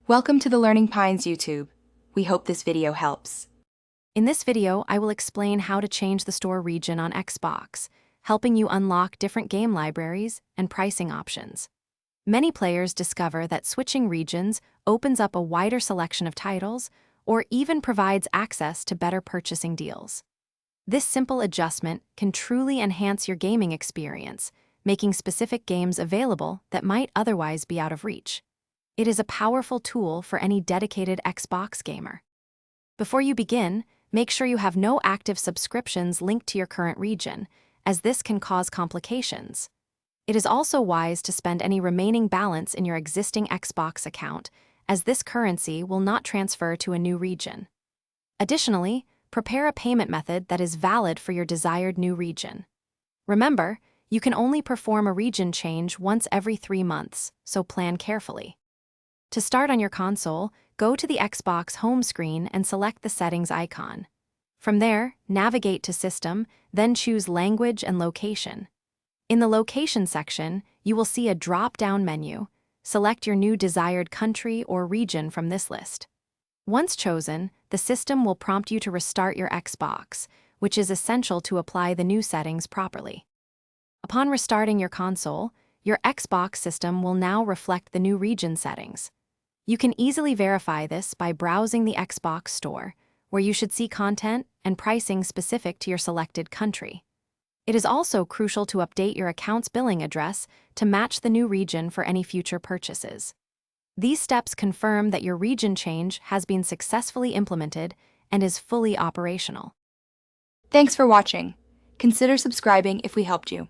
Welcome to the Learning Pines YouTube. We hope this video helps. In this video, I will explain how to change the store region on Xbox, helping you unlock different game libraries and pricing options. Many players discover that switching regions opens up a wider selection of titles or even provides access to better purchasing deals. This simple adjustment can truly enhance your gaming experience, making specific games available that might otherwise be out of reach. It is a powerful tool for any dedicated Xbox gamer. Before you begin, make sure you have no active subscriptions linked to your current region, as this can cause complications. It is also wise to spend any remaining balance in your existing Xbox account, as this currency will not transfer to a new region. Additionally, prepare a payment method that is valid for your desired new region. Remember, you can only perform a region change once every 3 months, so plan carefully. To start on your console, go to the Xbox home screen and select the settings icon. From there, navigate to System, then choose Language and Location. In the Location section, you will see a drop-down menu. Select your new desired country or region from this list. Once chosen, the system will prompt you to restart your Xbox, which is essential to apply the new settings properly. Upon restarting your console, your Xbox system will now reflect the new region settings. You can easily verify this by browsing the Xbox Store, where you should see content and pricing specific to your selected country. It is also crucial to update your account's billing address to match the new region for any future purchases. These steps confirm that your region change has been successfully implemented and is fully operational. Thanks for watching. Consider subscribing if we helped you.